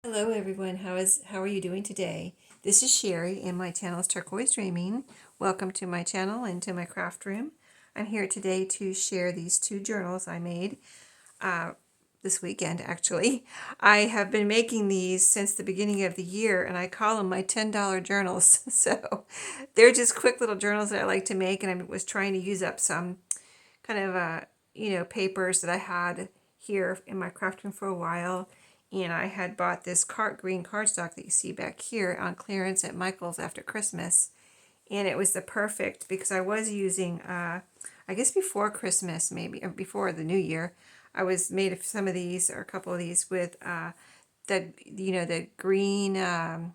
Hello everyone, how are you doing today? This is Sheree and my channel is Turquoise Dreaming. Welcome to my channel and to my craft room. I'm here today to share these two journals I made this weekend actually. I have been making these since the beginning of the year and I call them my $10 journals. So they're just quick little journals that I like to make, and I was trying to use up some kind of papers that I had here in my craft room for a while. And I had bought this green cardstock that you see back here on clearance at Michael's after Christmas. And it was the perfect, because I was using, I guess before Christmas, maybe, or before the new year, I was made some of these, or a couple of these, with the green, are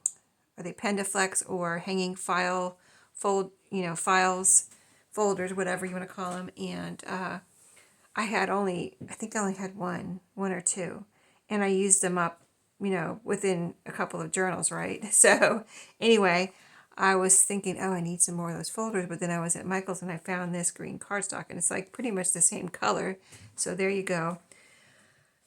they Pendaflex or hanging files, folders, whatever you want to call them. And I think I only had one or two, and I used them up, within a couple of journals, right? So anyway, I was thinking, oh, I need some more of those folders, but then I was at Michael's and I found this green cardstock, and it's like pretty much the same color. So there you go.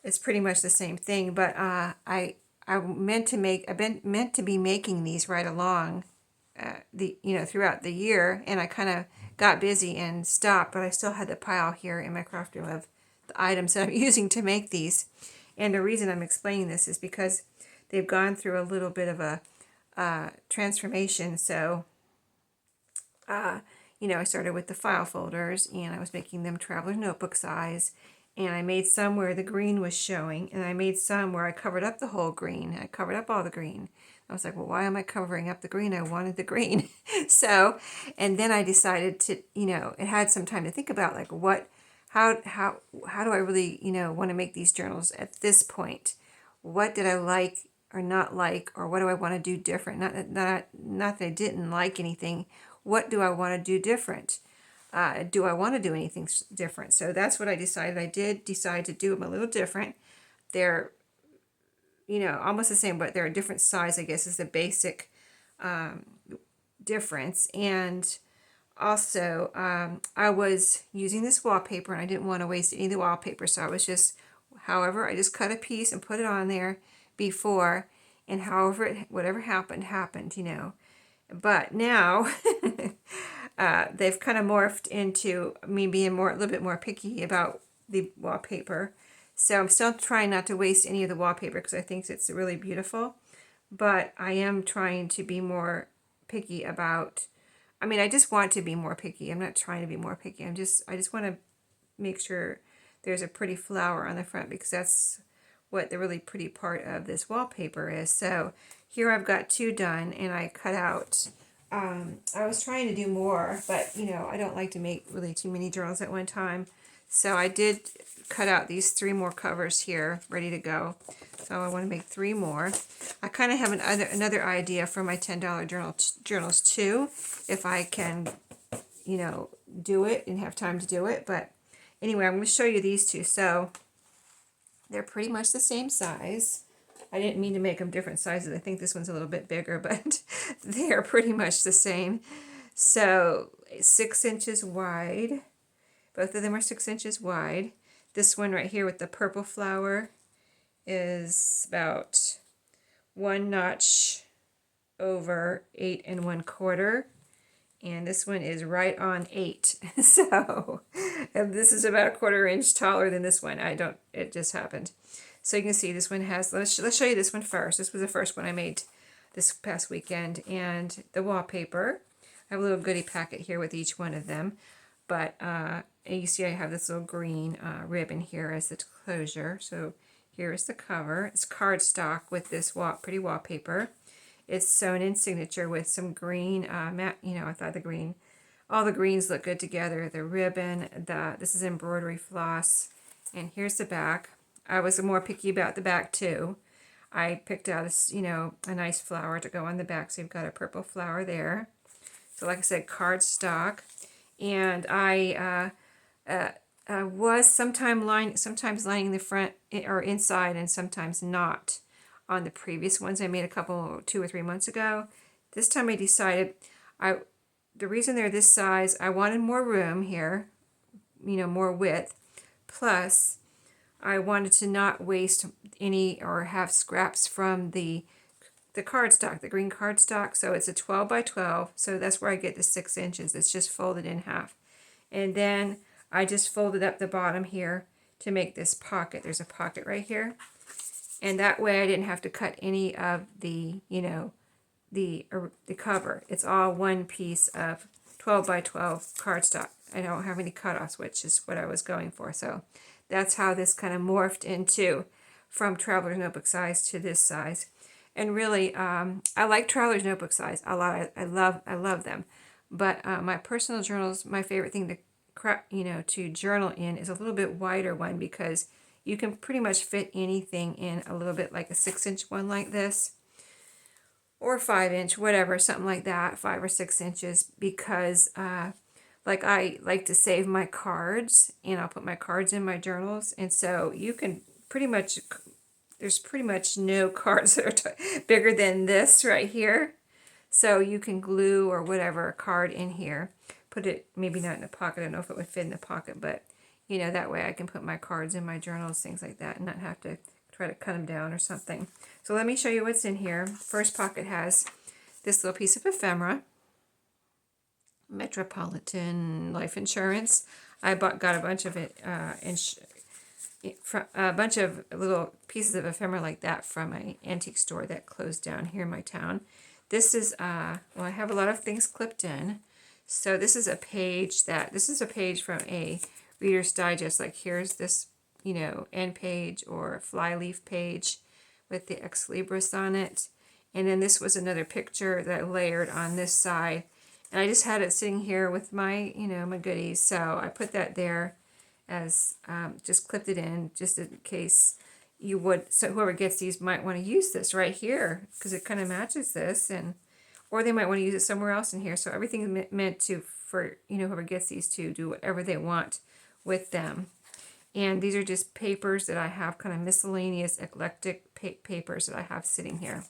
It's pretty much the same thing, but I've been meant to be making these right along throughout the year, and I kind of got busy and stopped, but I still had the pile here in my craft room of the items that I'm using to make these. And the reason I'm explaining this is because they've gone through a little bit of a transformation. So I started with the file folders, and I was making them traveler notebook size, and I made some where the green was showing, and I made some where I covered up the whole green. I covered up all the green. I was like, well, why am I covering up the green? I wanted the green. So, and then I decided to, it had some time to think about, like, how do I really, want to make these journals at this point? What did I like or not like, or what do I want to do different? Not that I didn't like anything. What do I want to do different? Do I want to do anything different? So that's what I decided. I did decide to do them a little different. They're, almost the same, but they're a different size, I guess, is the basic difference. And also, I was using this wallpaper, and I didn't want to waste any of the wallpaper. So I was just, however, I just cut a piece and put it on there before, and whatever happened, happened. But now they've kind of morphed into me being a little bit more picky about the wallpaper. So I'm still trying not to waste any of the wallpaper because I think it's really beautiful. But I am trying to be more picky about, I just want to be more picky. I'm not trying to be more picky. I just want to make sure there's a pretty flower on the front, because that's what the really pretty part of this wallpaper is. So here I've got two done, and I cut out, I was trying to do more, but I don't like to make really too many journals at one time. So I did cut out these three more covers here ready to go. So I want to make three more. I kind of have another idea for my $10 journals too, if I can, do it and have time to do it. But anyway, I'm going to show you these two. So they're pretty much the same size. I didn't mean to make them different sizes. I think this one's a little bit bigger, but they're pretty much the same. So 6 inches wide. Both of them are 6 inches wide. This one right here with the purple flower is about 1 notch over 8 1/4. And this one is right on 8. So this is about a 1/4 inch taller than this one. It just happened. So you can see this one has, let's show you this one first. This was the first one I made this past weekend. And the wallpaper, I have a little goodie packet here with each one of them. But you see I have this little green ribbon here as the closure. So here is the cover. It's cardstock with this pretty wallpaper. It's sewn in signature with some green, matte, I thought all the greens look good together. The ribbon, this is embroidery floss. And here's the back. I was more picky about the back too. I picked out a nice flower to go on the back. So you've got a purple flower there. So like I said, cardstock. And I was sometimes lining the front or inside, and sometimes not. On the previous ones I made 2 or 3 months ago. This time I decided the reason they're this size, I wanted more room here, more width. Plus, I wanted to not waste any or have scraps from the cardstock, the green cardstock. So it's a 12 by 12. So that's where I get the 6 inches. It's just folded in half. And then I just folded up the bottom here to make this pocket. There's a pocket right here. And that way I didn't have to cut any of the, the cover. It's all one piece of 12 by 12 cardstock. I don't have any cutoffs, which is what I was going for. So that's how this kind of morphed into from Traveler's Notebook size to this size. And really, I like Traveler's Notebook size a lot. I love them. But my personal journals, my favorite thing to journal in is a little bit wider one, because you can pretty much fit anything in a little bit, like a 6-inch one like this, or 5-inch, whatever, something like that, 5 or 6 inches, because like I like to save my cards, and I'll put my cards in my journals, and so you can pretty much, there's pretty much no cards that are bigger than this right here. So you can glue or whatever a card in here, put it maybe not in a pocket. I don't know if it would fit in the pocket, but that way I can put my cards in my journals, things like that, and not have to try to cut them down or something. So let me show you what's in here. First pocket has this little piece of ephemera, Metropolitan Life Insurance. I got a bunch of it, a bunch of little pieces of ephemera like that from an antique store that closed down here in my town. This is, well, I have a lot of things clipped in. So this is a page from a Reader's Digest. Like here's this, end page or flyleaf page with the ex libris on it. And then this was another picture that I layered on this side. And I just had it sitting here with my, my goodies. So I put that there as, just clipped it in just in case you would, so whoever gets these might want to use this right here, because it kind of matches this, or they might want to use it somewhere else in here. So everything is meant for whoever gets these to do whatever they want with them. And these are just papers that I have, kind of miscellaneous eclectic papers that I have sitting here.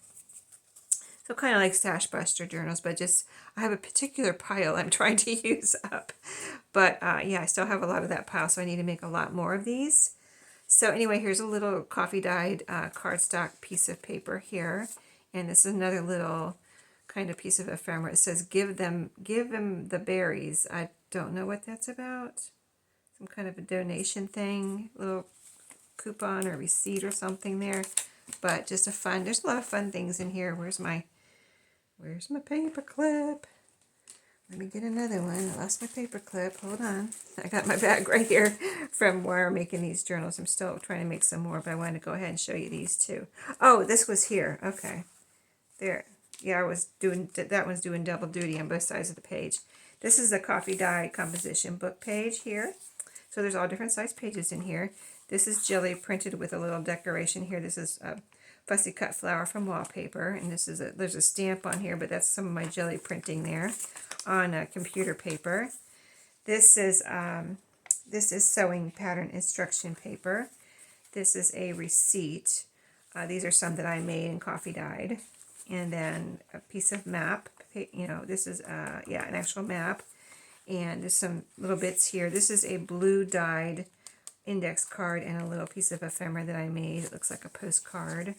So kind of like Stash Buster journals, but just I have a particular pile I'm trying to use up. But yeah, I still have a lot of that pile, so I need to make a lot more of these. So anyway, here's a little coffee dyed cardstock piece of paper here. And this is another little kind of piece of ephemera. It says, give them the berries. I don't know what that's about. Some kind of a donation thing, little coupon or receipt or something there. But just there's a lot of fun things in here. Where's my paper clip? Let me get another one. I lost my paper clip. Hold on. I got my bag right here from where I'm making these journals. I'm still trying to make some more, but I wanted to go ahead and show you these too. Oh, this was here. Okay. There. Yeah, that one's doing double duty on both sides of the page. This is the coffee dye composition book page here. So there's all different size pages in here. This is jelly printed with a little decoration here. This is a fussy cut flower from wallpaper, and there's a stamp on here, but that's some of my jelly printing there on a computer paper. This is sewing pattern instruction paper. This is a receipt. These are some that I made and coffee dyed. And then a piece of map. This is an actual map. And there's some little bits here. This is a blue dyed index card and a little piece of ephemera that I made. It looks like a postcard.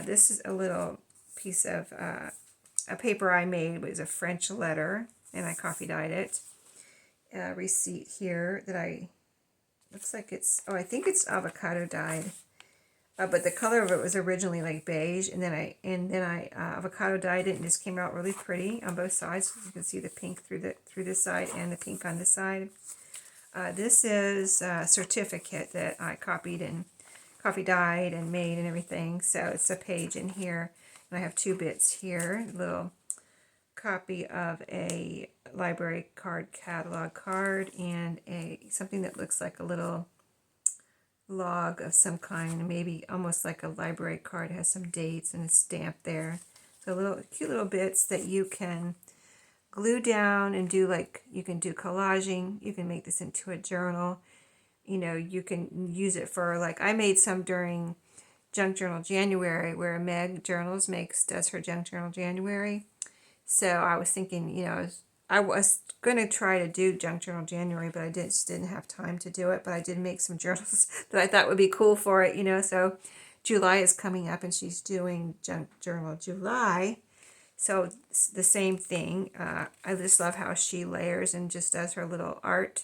This is a little piece of a paper I made. It was a French letter, and I coffee dyed it. A receipt here that looks like I think it's avocado dyed. But the color of it was originally like beige, and then I avocado dyed it, and this came out really pretty on both sides. You can see the pink through this side and the pink on this side. This is a certificate that I coffee dyed and made and everything. So it's a page in here, and I have 2 bits here. A little copy of a library card catalog card, and something that looks like a little log of some kind, maybe almost like a library card. It has some dates and it's stamped there. So cute little bits that you can glue down and do, like you can do collaging. You can make this into a journal. You can use it for, like, I made some during Junk Journal January, where Meg Journals does her Junk Journal January. So I was thinking, I was going to try to do junk journal January, but I just didn't have time to do it. But I did make some journals that I thought would be cool for it, you know. So July is coming up and she's doing junk journal July. So it's the same thing. I just love how she layers and just does her little art,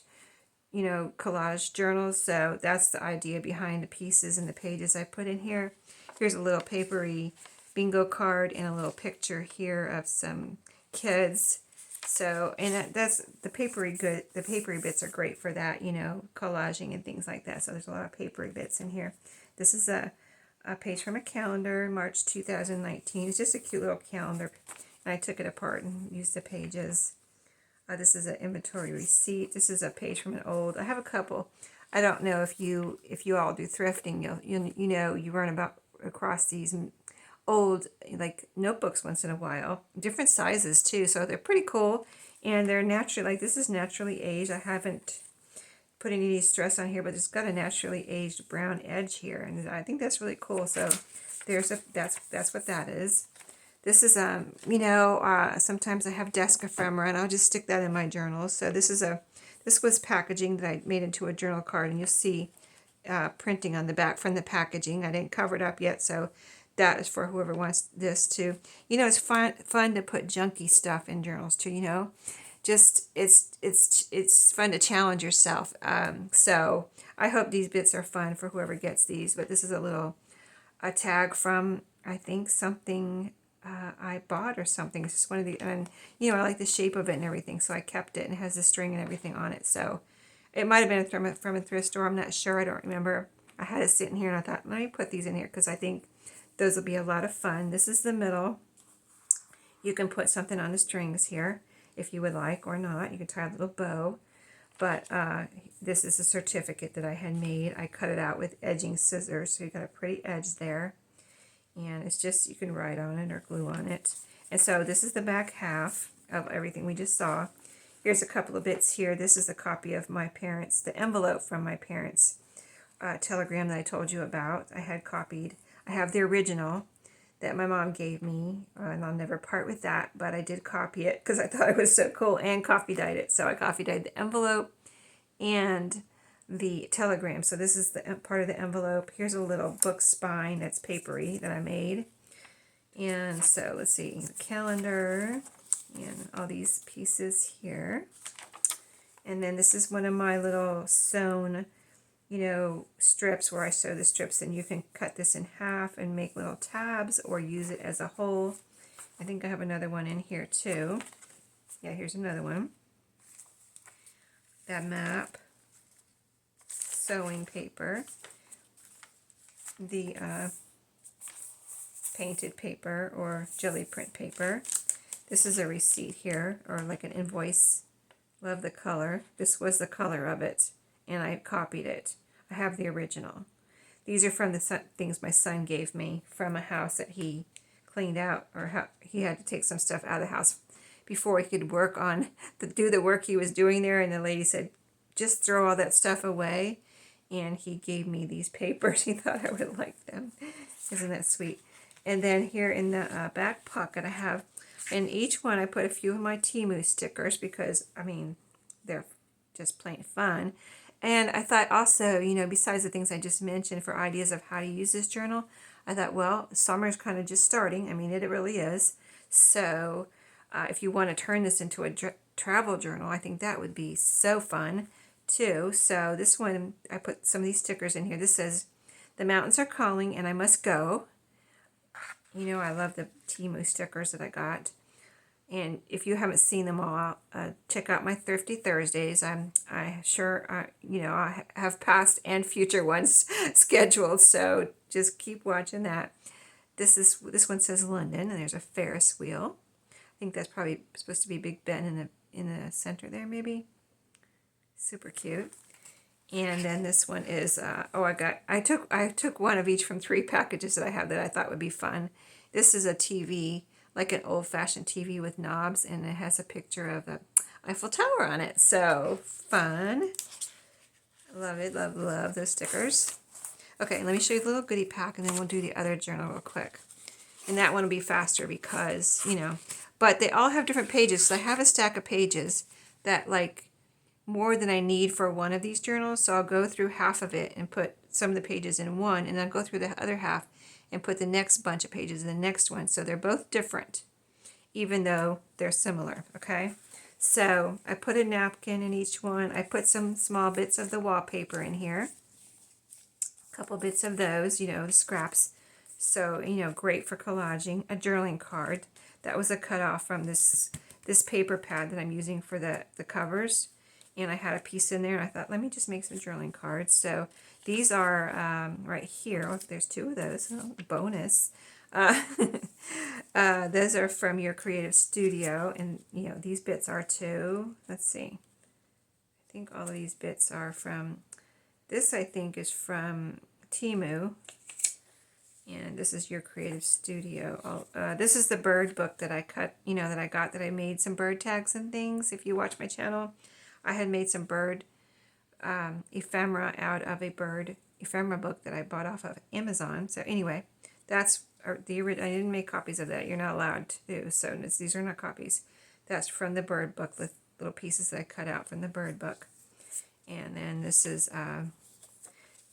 you know, collage journals. So that's the idea behind the pieces and the pages I put in here. Here's a little papery bingo card and a little picture here of some kids. So, and that's the papery good. The papery bits are great for that, you know, collaging and things like that. So there's a lot of papery bits in here. This is a page from a calendar, March 2019. It's just a cute little calendar. And I took it apart and used the pages. This is an inventory receipt. This is a page from an old. I have a couple. I don't know if you all do thrifting. You know you run across these old like notebooks once in a while, different sizes too. So they're pretty cool, and they're naturally like this is naturally aged. I haven't put any stress on here, but it's got a naturally aged brown edge here, and I think that's really cool. So there's that's what that is. This is, you know, sometimes I have desk ephemera, and I'll just stick that in my journals. So this was packaging that I made into a journal card, and you'll see printing on the back from the packaging. I didn't cover it up yet, so that is for whoever wants this too. You know, it's fun to put junky stuff in journals too, you know. Just, it's fun to challenge yourself. So I hope these bits are fun for whoever gets these, but this is a tag from, I think, something I bought or something. It's just one of the, and you know, I like the shape of it and everything, so I kept it, and it has the string and everything on it. So it might have been from a thrift store. I'm not sure. I don't remember. I had it sitting here, and I thought, let me put these in here because I think those will be a lot of fun. This is the middle. You can put something on the strings here if you would like, or not. You can tie a little bow. But this is a certificate that I had made. I cut it out with edging scissors, so you got a pretty edge there. And it's just, you can write on it or glue on it. And so this is the back half of everything we just saw. Here's a couple of bits here. This is a copy of my parents', the envelope from my parents' telegram that I told you about. I had copied. I have the original that my mom gave me, and I'll never part with that, but I did copy it because I thought it was so cool, and coffee dyed it. So I coffee dyed the envelope and the telegram. So this is the part of the envelope. Here's a little book spine that's papery that I made. And so let's see, the calendar and all these pieces here. And then this is one of my little sewn, you know, strips where I sew the strips, and you can cut this in half and make little tabs or use it as a whole. I think I have another one in here too. Yeah, here's another one. That map. Sewing paper, the painted paper or jelly print paper. This is a receipt here, or like an invoice. Love the color. This was the color of it, and I copied it. I have the original. These are from the things my son gave me from a house that he cleaned out, or he had to take some stuff out of the house before he could work on do the work he was doing there, and the lady said, just throw all that stuff away. And he gave me these papers. He thought I would like them. Isn't that sweet? And then here in the back pocket, I have, in each one I put a few of my Temu stickers because, I mean, they're just plain fun. And I thought also, you know, besides the things I just mentioned for ideas of how to use this journal, I thought, well, summer's kind of just starting. I mean, it really is. So if you want to turn this into a travel journal, I think that would be so fun too. So this one, I put some of these stickers in here. This says, the mountains are calling and I must go. You know, I love the Temu stickers that I got. And if you haven't seen them all, check out my Thrifty Thursdays. I have past and future ones scheduled. So just keep watching that. This one says London, and there's a Ferris wheel. I think that's probably supposed to be Big Ben in the center there, maybe. Super cute. And then this one is I took one of each from 3 packages that I have that I thought would be fun. This is a TV, like an old-fashioned TV with knobs, and it has a picture of the Eiffel Tower on it. So fun. Love it, love those stickers. Okay, let me show you the little goodie pack, and then we'll do the other journal real quick. And that one will be faster because, you know, But they all have different pages. So I have a stack of pages that like more than I need for one of these journals. So I'll go through half of it and put some of the pages in one, and then I'll go through the other half and put the next bunch of pages in the next one. So they're both different, even though they're similar, okay? So I put a napkin in each one. I put some small bits of the wallpaper in here. A couple bits of those, you know, the scraps. So, you know, great for collaging. A journaling card. That was a cutoff from this paper pad that I'm using for the covers. And I had a piece in there, and I thought, let me just make some journaling cards. So these are right here. Oh, there's two of those. Oh, bonus. Uh, those are from your creative studio, and you know these bits are too. Let's see. I think all of these bits are from. This I think is from Temu, and this is your creative studio. This is the bird book that I cut. You know that I got that I made some bird tags and things. If you watch my channel, I had made some bird ephemera out of a bird ephemera book that I bought off of Amazon. So anyway, that's the original. I didn't make copies of that. You're not allowed to. So these are not copies. That's from the bird book with little pieces that I cut out from the bird book. And then this is,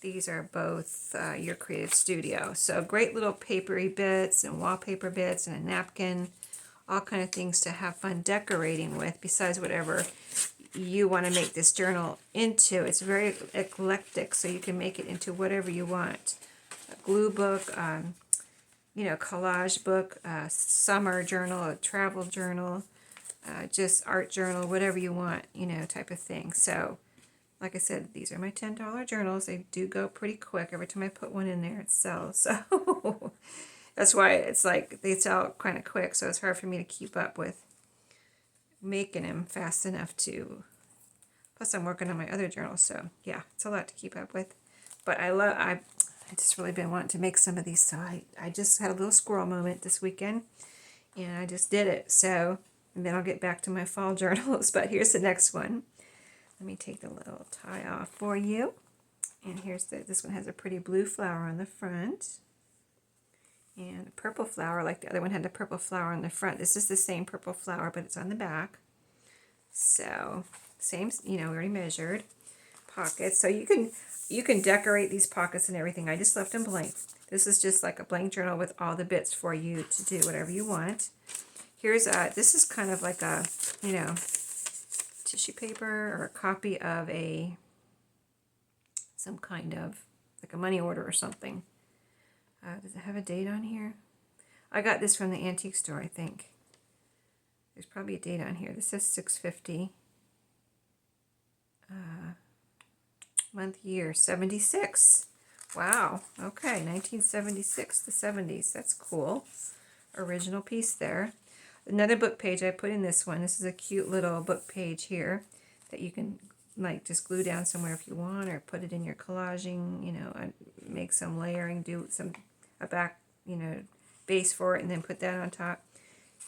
these are both your creative studio. So great little papery bits and wallpaper bits and a napkin. All kind of things to have fun decorating with besides whatever you want to make this journal into. It's very eclectic, so you can make it into whatever you want. A glue book, you know, collage book, a summer journal, a travel journal, just art journal, whatever you want, you know, type of thing. So, like I said, these are my $10 journals. They do go pretty quick. Every time I put one in there, it sells. So that's why it's like they sell kind of quick, so it's hard for me to keep up with making them fast enough to. Plus, I'm working on my other journals, so yeah, it's a lot to keep up with. But I just really been wanting to make some of these, so I just had a little squirrel moment this weekend, and I just did it. So, and then I'll get back to my fall journals. But here's the next one. Let me take the little tie off for you. And here's this one has a pretty blue flower on the front. And a purple flower, like the other one had the purple flower on the front. This is the same purple flower, but it's on the back. So, same, you know, we already measured. Pockets. So you can decorate these pockets and everything. I just left them blank. This is just like a blank journal with all the bits for you to do whatever you want. Here's this is kind of like a, you know, tissue paper or a copy of some kind of, like a money order or something. Does it have a date on here? I got this from the antique store, I think. There's probably a date on here. This says 6/50. Month, year, 76. Wow. Okay, 1976 to 70s. That's cool. Original piece there. Another book page I put in this one. This is a cute little book page here that you can like just glue down somewhere if you want, or put it in your collaging, you know, and make some layering, do a back, you know, base for it, and then put that on top.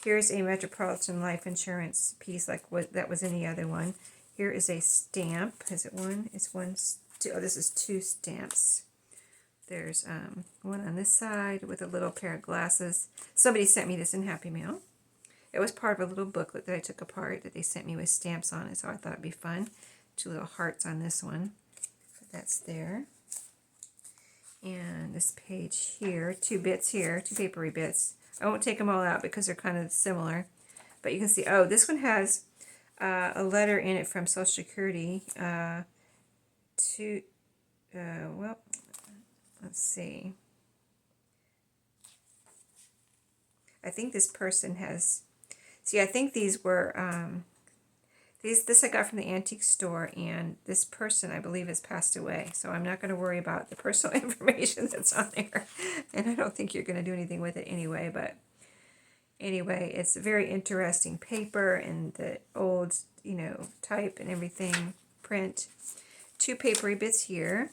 Here's a Metropolitan Life Insurance piece like what that was in the other one. Here is a stamp. Is it one? It's one. Oh, this is two stamps. There's one on this side with a little pair of glasses. Somebody sent me this in Happy Mail. It was part of a little booklet that I took apart that they sent me with stamps on it, so I thought it'd be fun. Two little hearts on this one. But that's there. And this page here, two bits here, two papery bits. I won't take them all out because they're kind of similar. But you can see, oh, this one has a letter in it from Social Security well, let's see. I think this person has, see, I think these were, this I got from the antique store, and this person, I believe, has passed away. So I'm not going to worry about the personal information that's on there. And I don't think you're going to do anything with it anyway, but anyway, it's a very interesting paper and the old, you know, type and everything, print. Two papery bits here.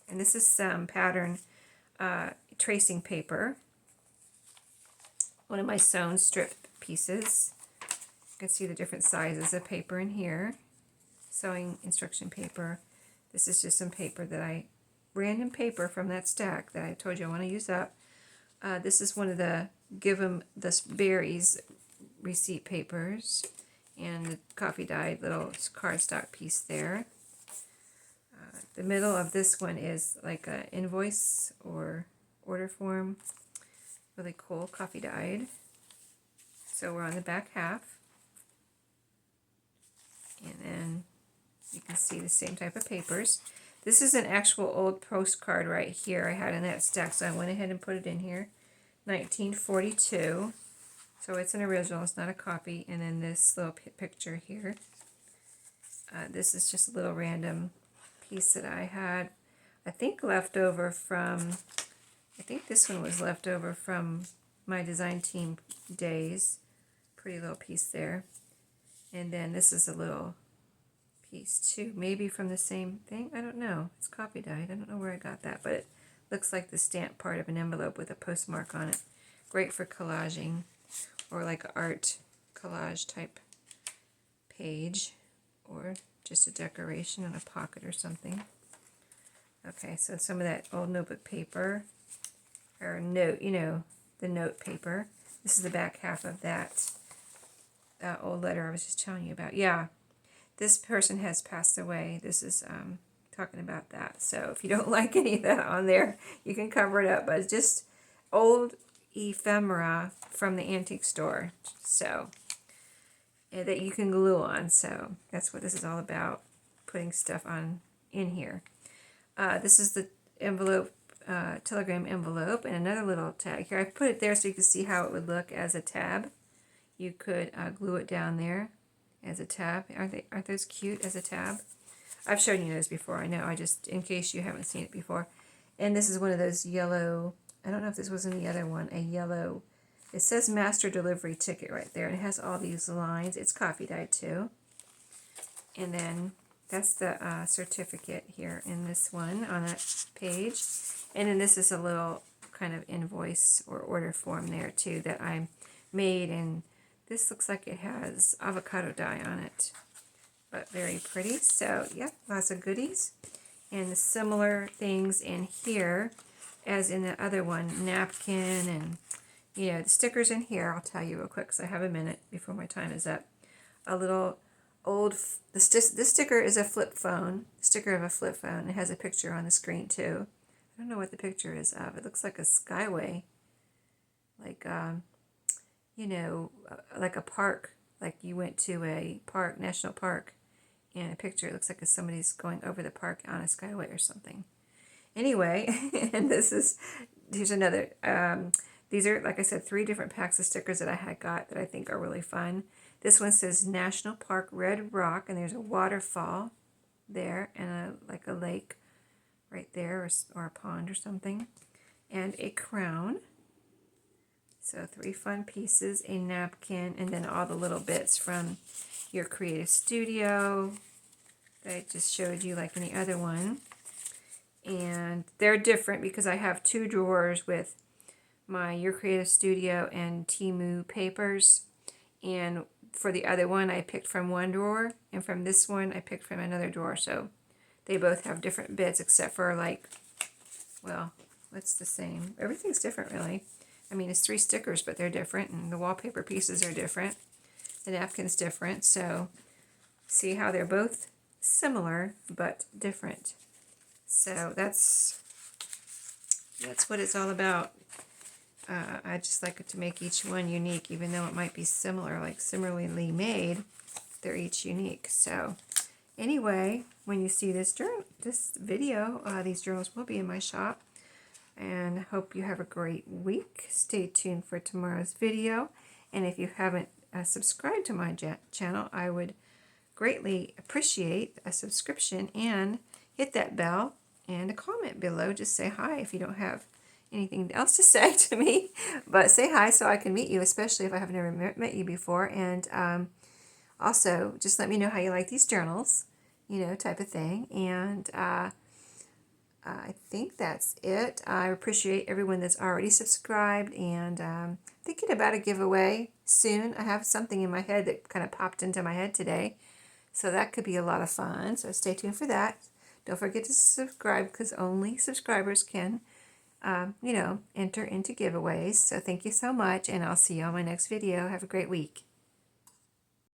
And this is some pattern tracing paper. One of my sewn strip pieces. You can see the different sizes of paper in here. Sewing instruction paper. This is just some paper that random paper from that stack that I told you I want to use up. This is one of the Give 'em the Berries receipt papers and the coffee dyed little cardstock piece there. The middle of this one is like an invoice or order form. Really cool, coffee dyed. So we're on the back half. And then you can see the same type of papers. This is an actual old postcard right here I had in that stack, so I went ahead and put it in here. 1942. So it's an original, it's not a copy. And then this little picture here. This is just a little random piece that I had, I think left over from, I think this one was left over from my design team days. Pretty little piece there. And then this is a little piece too, maybe from the same thing, I don't know. It's copy dyed, I don't know where I got that, but it looks like the stamp part of an envelope with a postmark on it. Great for collaging or like an art collage type page, or just a decoration in a pocket or something. Okay, so some of that old notebook paper, or note, you know, the note paper. This is the back half of that old letter I was just telling you about. Yeah, this person has passed away. This is talking about that. So if you don't like any of that on there, you can cover it up. But it's just old ephemera from the antique store. So that you can glue on. So that's what this is all about, putting stuff on in here. This is the envelope, telegram envelope, and another little tag here. I put it there so you can see how it would look as a tab. You could glue it down there as a tab. Aren't those cute as a tab? I've shown you those before, I know. I just, in case you haven't seen it before. And this is one of those yellow, I don't know if this was in the other one, a yellow, it says master delivery ticket right there, and it has all these lines. It's coffee dyed too. And then that's the certificate here in this one on that page. And then this is a little kind of invoice or order form there too that I made, and this looks like it has avocado dye on it, but very pretty. So yeah, lots of goodies. And similar things in here as in the other one, napkin, and you know, the stickers in here, I'll tell you real quick because I have a minute before my time is up. A little old, this sticker is a flip phone, sticker of a flip phone. It has a picture on the screen too. I don't know what the picture is of. It looks like a skyway, like, you know, like a park, like you went to a park, national park, and a picture, it looks like somebody's going over the park on a skyway or something. Anyway, and here's another, these are, like I said, 3 different packs of stickers that I had got that I think are really fun. This one says National Park Red Rock, and there's a waterfall there, and like a lake right there, or a pond or something, and a crown. So 3 fun pieces, a napkin, and then all the little bits from your creative studio that I just showed you like in the other one. And they're different because I have 2 drawers with my Your Creative Studio and Temu papers. And for the other one, I picked from one drawer, and from this one, I picked from another drawer. So they both have different bits, except for like, well, what's the same? Everything's different, really. I mean, it's 3 stickers, but they're different, and the wallpaper pieces are different. The napkin's different, so see how they're both similar, but different. So that's what it's all about. I just like it to make each one unique, even though it might be similar, like similarly made, they're each unique. So anyway, when you see this video, these journals will be in my shop. And hope you have a great week. Stay tuned for tomorrow's video. And if you haven't subscribed to my channel, I would greatly appreciate a subscription, and hit that bell and a comment below. Just say hi if you don't have anything else to say to me, but say hi so I can meet you, especially if I have never met you before. And also just let me know how you like these journals, you know, type of thing. And I think that's it. I appreciate everyone that's already subscribed, and thinking about a giveaway soon. I have something in my head that kind of popped into my head today, so that could be a lot of fun. So stay tuned for that. Don't forget to subscribe, because only subscribers can, you know, enter into giveaways. So thank you so much, and I'll see you on my next video. Have a great week.